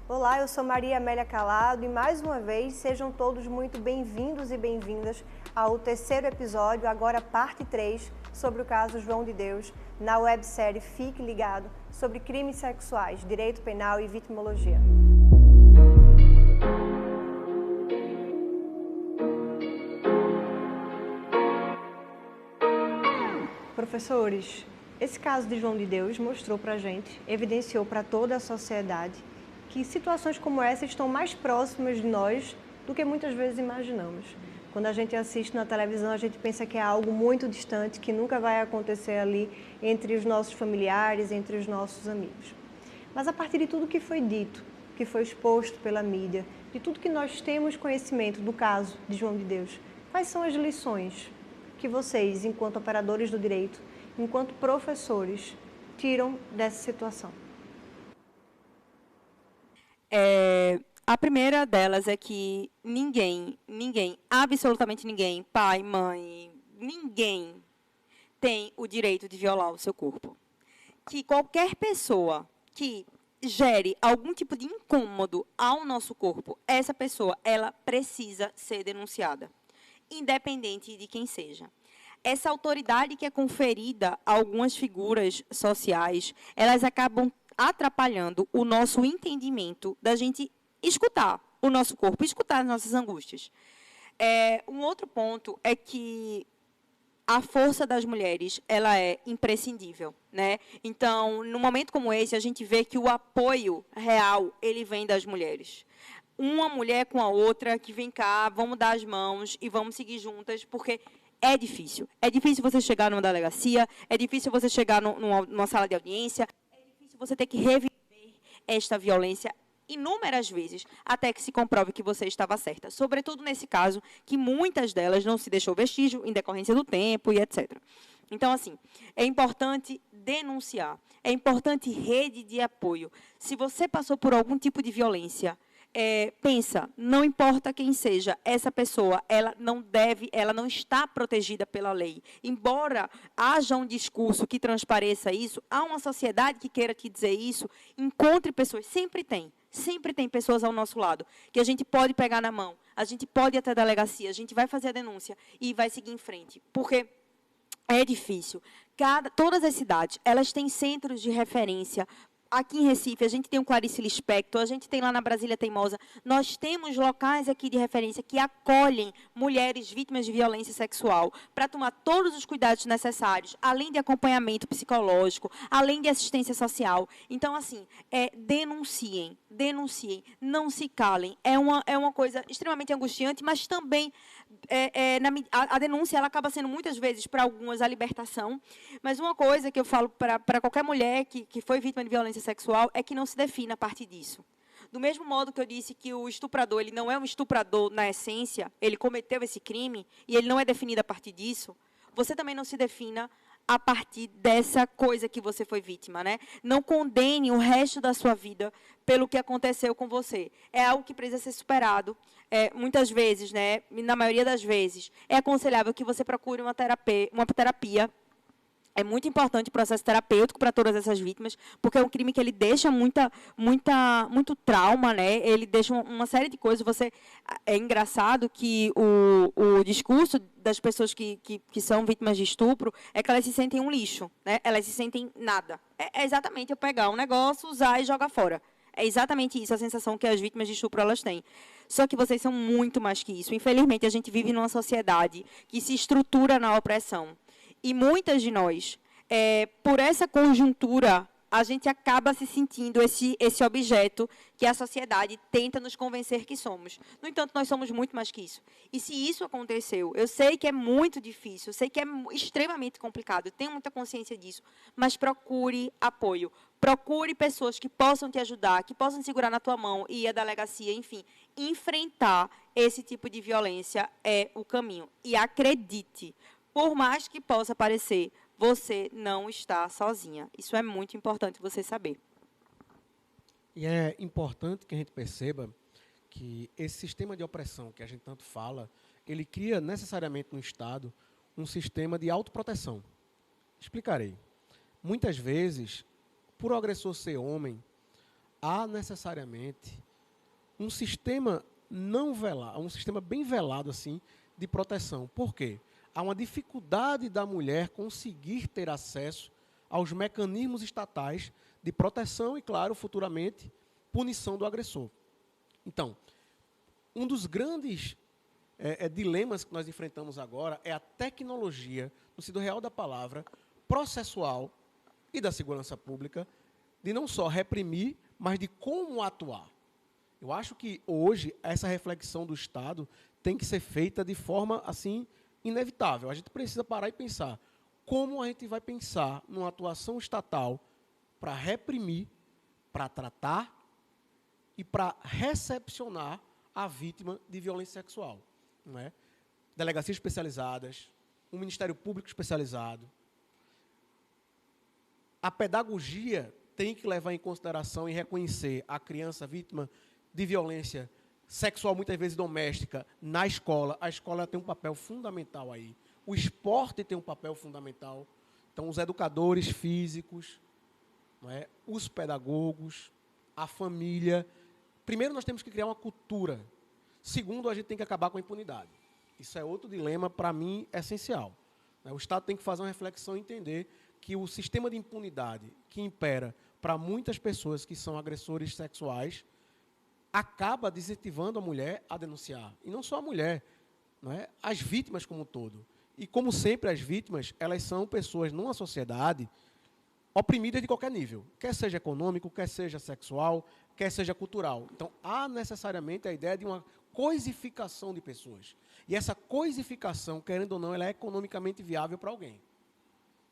Olá, eu sou Maria Amélia Calado e mais uma vez sejam todos muito bem-vindos e bem-vindas ao terceiro episódio, agora parte 3, sobre o caso João de Deus, na websérie Fique Ligado, sobre crimes sexuais, direito penal e vitimologia. Professores, esse caso de João de Deus mostrou pra gente, evidenciou para toda a sociedade que situações como essa estão mais próximas de nós do que muitas vezes imaginamos. Quando a gente assiste na televisão, a gente pensa que é algo muito distante, que nunca vai acontecer ali entre os nossos familiares, entre os nossos amigos. Mas a partir de tudo que foi dito, que foi exposto pela mídia, de tudo que nós temos conhecimento do caso de João de Deus, quais são as lições que vocês, enquanto operadores do direito, enquanto professores, tiram dessa situação? A primeira delas é que ninguém, absolutamente ninguém, pai, mãe, ninguém tem o direito de violar o seu corpo. Que qualquer pessoa que gere algum tipo de incômodo ao nosso corpo, essa pessoa, ela precisa ser denunciada, independente de quem seja. Essa autoridade que é conferida a algumas figuras sociais, elas acabam atrapalhando o nosso entendimento da gente escutar o nosso corpo, escutar as nossas angústias. Um outro ponto é que a força das mulheres, ela é imprescindível, né? Então, num momento como esse, a gente vê que o apoio real, ele vem das mulheres. Uma mulher com a outra, que vem cá, vamos dar as mãos e vamos seguir juntas, porque é difícil. É difícil você chegar numa delegacia, é difícil você chegar numa sala de audiência, é difícil você ter que reviver esta violência inúmeras vezes, até que se comprove que você estava certa. Sobretudo nesse caso, que muitas delas não se deixou vestígio em decorrência do tempo e etc. Então, assim, é importante denunciar, é importante rede de apoio. Se você passou por algum tipo de violência, pensa, não importa quem seja, essa pessoa, ela não está protegida pela lei. Embora haja um discurso que transpareça isso, há uma sociedade que queira te dizer isso, encontre pessoas, sempre tem pessoas ao nosso lado, que a gente pode pegar na mão, a gente pode ir até a delegacia, a gente vai fazer a denúncia e vai seguir em frente, porque é difícil. Todas as cidades, elas têm centros de referência. Aqui em Recife, a gente tem o Clarice Lispector, a gente tem lá na Brasília Teimosa, nós temos locais aqui de referência que acolhem mulheres vítimas de violência sexual para tomar todos os cuidados necessários, além de acompanhamento psicológico, além de assistência social. Então, assim, denunciem, não se calem. É uma coisa extremamente angustiante, mas também a denúncia ela acaba sendo muitas vezes para algumas a libertação, mas uma coisa que eu falo para qualquer mulher que foi vítima de violência sexual é que não se defina a partir disso. Do mesmo modo que eu disse que o estuprador ele não é um estuprador na essência, ele cometeu esse crime e ele não é definido a partir disso, você também não se defina a partir dessa coisa que você foi vítima, né? Não condene o resto da sua vida pelo que aconteceu com você. É algo que precisa ser superado. Muitas vezes, né? Na maioria das vezes, é aconselhável que você procure uma terapia. É muito importante o processo terapêutico para todas essas vítimas, porque é um crime que ele deixa muito trauma, né? Ele deixa uma série de coisas. É engraçado que o discurso das pessoas que são vítimas de estupro é que elas se sentem um lixo, né? Elas se sentem nada. É exatamente eu pegar um negócio, usar e jogar fora. É exatamente isso a sensação que as vítimas de estupro elas têm. Só que vocês são muito mais que isso. Infelizmente, a gente vive numa sociedade que se estrutura na opressão. E muitas de nós, por essa conjuntura, a gente acaba se sentindo esse objeto que a sociedade tenta nos convencer que somos. No entanto, nós somos muito mais que isso. E se isso aconteceu, eu sei que é muito difícil, eu sei que é extremamente complicado, eu tenho muita consciência disso, mas procure apoio. Procure pessoas que possam te ajudar, que possam segurar na tua mão e ir à delegacia, enfim. Enfrentar esse tipo de violência é o caminho. E acredite, por mais que possa parecer, você não está sozinha. Isso é muito importante você saber. E é importante que a gente perceba que esse sistema de opressão que a gente tanto fala, ele cria necessariamente no Estado um sistema de autoproteção. Explicarei. Muitas vezes, por o agressor ser homem, há necessariamente um sistema não velado, um sistema bem velado assim de proteção. Por quê? Há uma dificuldade da mulher conseguir ter acesso aos mecanismos estatais de proteção e, claro, futuramente, punição do agressor. Então, um dos grandes dilemas que nós enfrentamos agora é a tecnologia, no sentido real da palavra, processual e da segurança pública, de não só reprimir, mas de como atuar. Eu acho que hoje essa reflexão do Estado tem que ser feita de forma assim inevitável. A gente precisa parar e pensar como a gente vai pensar numa atuação estatal para reprimir, para tratar e para recepcionar a vítima de violência sexual. Não é? Delegacias especializadas, um Ministério Público especializado. A pedagogia tem que levar em consideração e reconhecer a criança vítima de violência sexual, muitas vezes doméstica, na escola. A escola tem um papel fundamental aí. O esporte tem um papel fundamental. Então, os educadores físicos, não é? Os pedagogos, a família. Primeiro, nós temos que criar uma cultura. Segundo, a gente tem que acabar com a impunidade. Isso é outro dilema, para mim, essencial. O Estado tem que fazer uma reflexão e entender que o sistema de impunidade que impera para muitas pessoas que são agressores sexuais acaba desincentivando a mulher a denunciar. E não só a mulher, não é? As vítimas como um todo. E, como sempre, as vítimas, elas são pessoas numa sociedade oprimidas de qualquer nível, quer seja econômico, quer seja sexual, quer seja cultural. Então, há necessariamente a ideia de uma coisificação de pessoas. E essa coisificação, querendo ou não, ela é economicamente viável para alguém.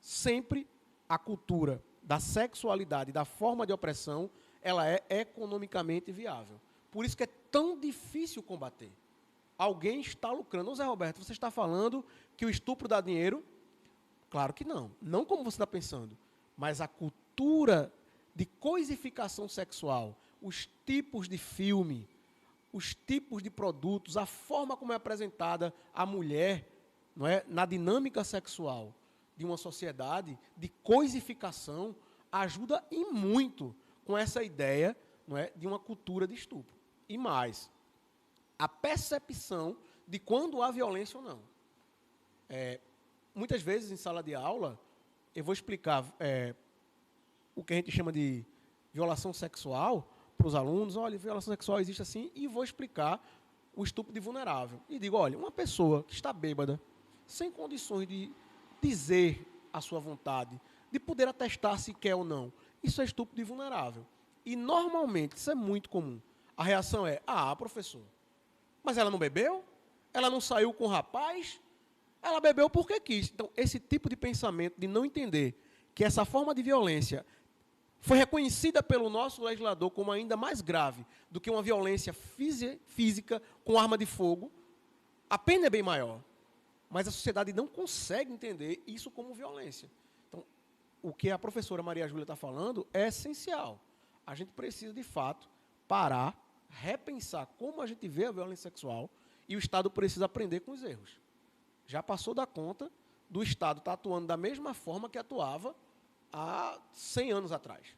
Sempre a cultura da sexualidade, da forma de opressão, ela é economicamente viável. Por isso que é tão difícil combater. Alguém está lucrando. Ô Zé Roberto, você está falando que o estupro dá dinheiro? Claro que não. Não como você está pensando. Mas a cultura de coisificação sexual, os tipos de filme, os tipos de produtos, a forma como é apresentada a mulher, não é, na dinâmica sexual de uma sociedade, de coisificação, ajuda e muito com essa ideia, não é, de uma cultura de estupro. E mais, a percepção de quando há violência ou não. Muitas vezes, em sala de aula, eu vou explicar o que a gente chama de violação sexual para os alunos. Olha, violação sexual existe assim, e vou explicar o estupro de vulnerável. E digo, olha, uma pessoa que está bêbada, sem condições de dizer a sua vontade, de poder atestar se quer ou não, isso é estupro de vulnerável. E, normalmente, isso é muito comum. A reação é, professor, mas ela não bebeu? Ela não saiu com o rapaz? Ela bebeu porque quis. Então, esse tipo de pensamento de não entender que essa forma de violência foi reconhecida pelo nosso legislador como ainda mais grave do que uma violência física com arma de fogo, a pena é bem maior. Mas a sociedade não consegue entender isso como violência. Então, o que a professora Maria Júlia está falando é essencial. A gente precisa, de fato, parar, repensar como a gente vê a violência sexual, e o Estado precisa aprender com os erros. Já passou da conta do Estado estar atuando da mesma forma que atuava há 100 anos atrás.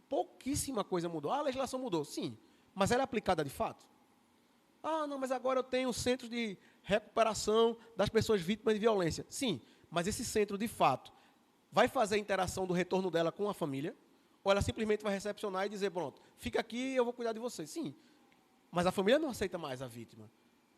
Pouquíssima coisa mudou. A legislação mudou, sim, mas ela é aplicada de fato? Não, mas agora eu tenho centros de recuperação das pessoas vítimas de violência. Sim, mas esse centro, de fato, vai fazer a interação do retorno dela com a família? Ou ela simplesmente vai recepcionar e dizer, pronto, fica aqui e eu vou cuidar de você? Sim, mas a família não aceita mais a vítima.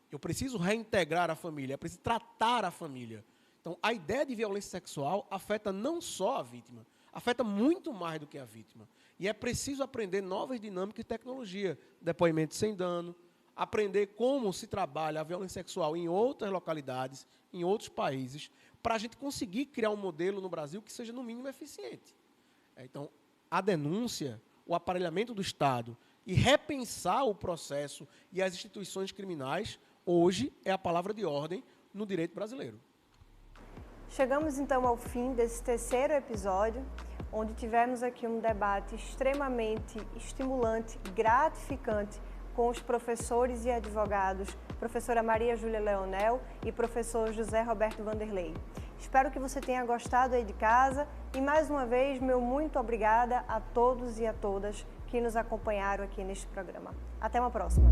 Eu preciso reintegrar a família, eu preciso tratar a família. Então, a ideia de violência sexual afeta não só a vítima, afeta muito mais do que a vítima. E é preciso aprender novas dinâmicas de tecnologia, depoimento sem dano, aprender como se trabalha a violência sexual em outras localidades, em outros países, para a gente conseguir criar um modelo no Brasil que seja, no mínimo, eficiente. Então, a denúncia, o aparelhamento do Estado e repensar o processo e as instituições criminais, hoje é a palavra de ordem no direito brasileiro. Chegamos então ao fim desse terceiro episódio, onde tivemos aqui um debate extremamente estimulante, gratificante, com os professores e advogados, professora Maria Júlia Leonel e professor José Roberto Vanderlei. Espero que você tenha gostado aí de casa e, mais uma vez, meu muito obrigada a todos e a todas que nos acompanharam aqui neste programa. Até uma próxima!